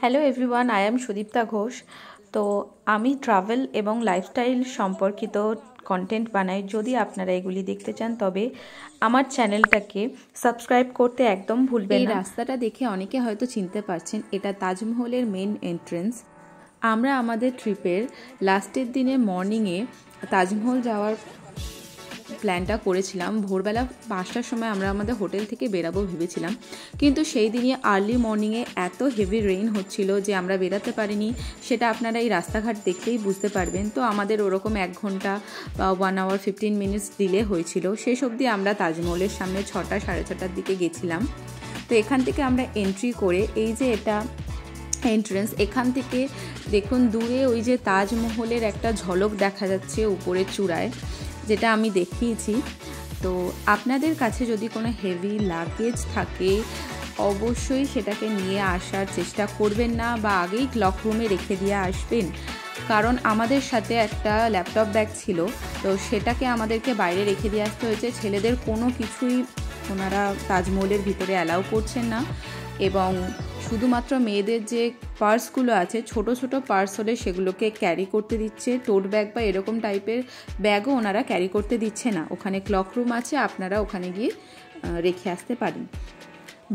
Hello everyone, I am Sudipta Ghosh. তো আমি travel এবং লাইফস্টাইল সম্পর্কিত কন্টেন্ট বানাই। যদি আপনারা এগুলি দেখতে চান তবে আমার চ্যানেলটাকে সাবস্ক্রাইব করতে একদম ভুলবেন না। এই রাস্তাটা দেখে অনেকে হয়তো চিনতে পারছেন, এটা তাজমহলের মেন এন্ট্রেন্স। আমরা আমাদের ট্রিপের লাস্টের দিনে মর্নিংয়ে তাজমহল যাওয়ার প্ল্যানটা করেছিলাম। ভোরবেলা 5টার সময় আমরা আমাদের হোটেল থেকে বেরাবো ভেবেছিলাম, কিন্তু সেই দিনই আর্লি মর্নিংয়ে এত হেভি রেইন হচ্ছিল যে আমরা বেরাতে পারিনি। সেটা আপনারা এই রাস্তাঘাট দেখলেই বুঝতে পারবেন। তো আমাদের ওরকম 1 ঘন্টা বা 1 hour 15 minutes ডিলে হয়েছিল। শেষ অবধি আমরা তাজমহলের সামনে 6টা সাড়ে 6টার দিকে গেছিলাম। তো এখান থেকে আমরা এন্ট্রি করে, এই যে এটা এন্ট্রেন্স, এখান থেকে দেখুন দূরে ওই যে তাজমহলের একটা ঝলক দেখা যাচ্ছে উপরের চূড়ায়, যেটা আমি দেখিয়েছি। তো আপনাদের কাছে যদি কোনো হেভি লাগেজ থাকে অবশ্যই সেটাকে নিয়ে আসার চেষ্টা করবেন না, বা আগেই ক্লক রুমে রেখে দিয়ে আসবেন। কারণ আমাদের সাথে একটা ল্যাপটপ ব্যাগ ছিল, তো সেটাকে আমাদেরকে বাইরে রেখে দিয়ে আসতে হয়েছে। ছেলেদের কোনো কিছুই ওনারা তাজমহলের ভিতরে অ্যালাউ করছেন না, এবং শুধুমাত্র মেয়েদের যে পার্সগুলো আছে, ছোট ছোট পার্স হলে সেগুলোকে ক্যারি করতে দিচ্ছে। টোট ব্যাগ বা এরকম টাইপের ব্যাগও ওনারা ক্যারি করতে দিচ্ছে না। ওখানে ক্লক রুম আছে, আপনারা ওখানে গিয়ে রেখে আসতে পারেন।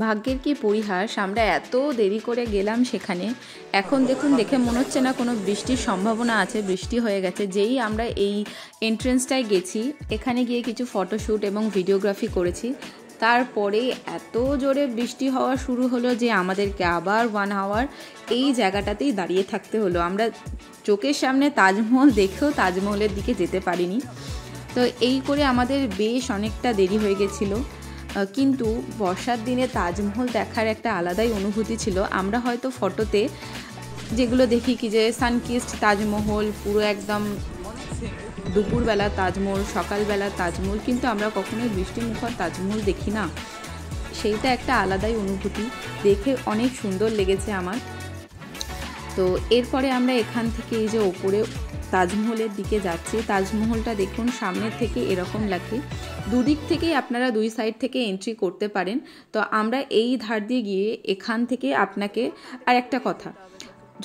ভাগ্যের কি পরিহাস, আমরা এত দেরি করে গেলাম সেখানে। এখন দেখুন, দেখে মনে হচ্ছে না কোনো বৃষ্টির সম্ভাবনা আছে, বৃষ্টি হয়ে গেছে। যেই আমরা এই এন্ট্রেন্সটায় গেছি, এখানে গিয়ে কিছু ফটোশ্যুট এবং ভিডিওগ্রাফি করেছি, তারপরে এত জোরে বৃষ্টি হওয়া শুরু হলো যে আমাদেরকে আবার 1 hour এই জায়গাটাতেই দাঁড়িয়ে থাকতে হলো। আমরা চোখের সামনে তাজমহল দেখেও তাজমহলের দিকে যেতে পারিনি। তো এই করে আমাদের বেশ অনেকটা দেরি হয়ে গেছিলো। কিন্তু বর্ষার দিনে তাজমহল দেখার একটা আলাদাই অনুভূতি ছিল। আমরা হয়তো ফটোতে যেগুলো দেখি কি যে সানকিস্ট তাজমহল, পুরো একদম দুপুরবেলা তাজমহল, সকালবেলা তাজমহল, কিন্তু আমরা কখনোই বৃষ্টিমুখর তাজমহল দেখি না। সেইটা একটা আলাদাই অনুভূতি, দেখে অনেক সুন্দর লেগেছে আমার। তো এরপরে আমরা এখান থেকে এই যে ওপরে তাজমহলের দিকে যাচ্ছি। তাজমহলটা দেখুন সামনের থেকে এরকম লাগে। দুদিক থেকেই আপনারা দুই সাইড থেকে এন্ট্রি করতে পারেন। তো আমরা এই ধার দিয়ে গিয়ে এখান থেকে আপনাকে, আর একটা কথা,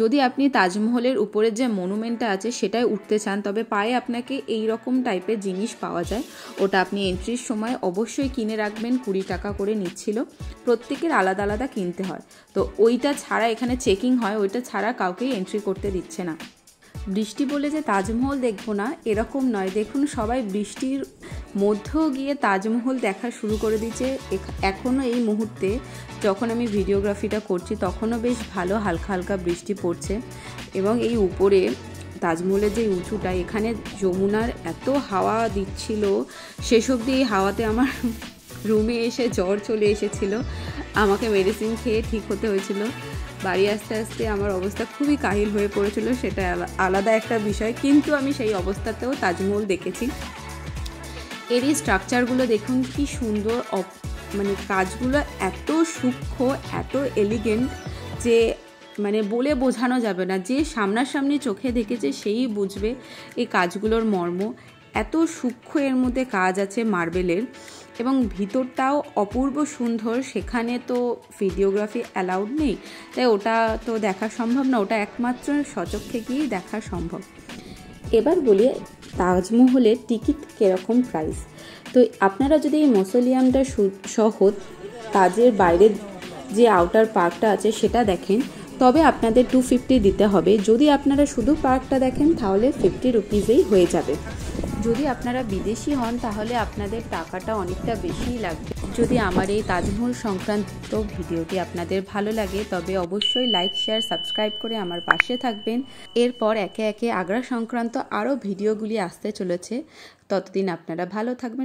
যদি আপনি তাজমহলের উপরের যে মনুমেন্টটা আছে সেটায় উঠতে চান, তবে পায়ে আপনাকে এই রকম টাইপের জিনিস পাওয়া যায়। ওটা আপনি এন্ট্রির সময় অবশ্যই কিনে রাখবেন। 20 টাকা করে নিচ্ছিল, প্রত্যেকের আলাদা আলাদা কিনতে হয়। তো ওইটা ছাড়া এখানে চেকিং হয়, ওইটা ছাড়া কাউকেই এন্ট্রি করতে দিচ্ছে না। বৃষ্টি বলে যে তাজমহল দেখবো না এরকম নয়, দেখুন সবাই বৃষ্টির মধ্যেও গিয়ে তাজমহল দেখা শুরু করে দিচ্ছে। এখনও এই মুহূর্তে যখন আমি ভিডিওগ্রাফিটা করছি তখনও বেশ ভালো হালকা হালকা বৃষ্টি পড়ছে। এবং এই উপরে তাজমহলের যে উঁচুটা, এখানে যমুনার এত হাওয়া দিচ্ছিল, শেষ অবধি এই হাওয়াতে আমার রুমে এসে জ্বর চলে এসেছিল। আমাকে মেডিসিন খেয়ে ঠিক হতে হয়েছিল। বাড়ি আসতে আসতে আমার অবস্থা খুবই কাহিল হয়ে পড়েছিল, সেটা আলাদা একটা বিষয়। কিন্তু আমি সেই অবস্থাতেও তাজমহল দেখেছি। এরই স্ট্রাকচারগুলো দেখুন কি সুন্দর, মানে কাজগুলো এত সূক্ষ্ম, এত এলিগেন্ট যে মানে বলে বোঝানো যাবে না। যে সামনাসামনি চোখে দেখেছে সেই বুঝবে এই কাজগুলোর মর্ম। এত সূক্ষ্ম এর মধ্যে কাজ আছে মার্বেলের, এবং ভিতরটাও অপূর্ব সুন্দর। সেখানে তো ভিডিওগ্রাফি অ্যালাউড নেই, তাই ওটা তো দেখা সম্ভব না, ওটা একমাত্র সচক্ষে গিয়েই দেখা সম্ভব। এবার বলি তাজমহলের টিকিট কীরকম প্রাইস। তো আপনারা যদি এই মসোলিয়ামটা সহ তাজের বাইরের যে আউটার পার্কটা আছে সেটা দেখেন, তবে আপনাদের 250 দিতে হবে। যদি আপনারা শুধু পার্কটা দেখেন তাহলে 50 রুপিসেই হয়ে যাবে। যদি আপনারা বিদেশি হন তাহলে আপনাদের টাকাটা অনেকটা বেশিই লাগবে। যদি আমার এই তাজমহল সংক্রান্ত ভিডিওটি আপনাদের ভালো লাগে তবে অবশ্যই লাইক, শেয়ার, সাবস্ক্রাইব করে আমার পাশে থাকবেন। এরপর একে একে আগ্রা সংক্রান্ত আরও ভিডিওগুলি আসতে চলেছে। ততদিন আপনারা ভালো থাকবেন।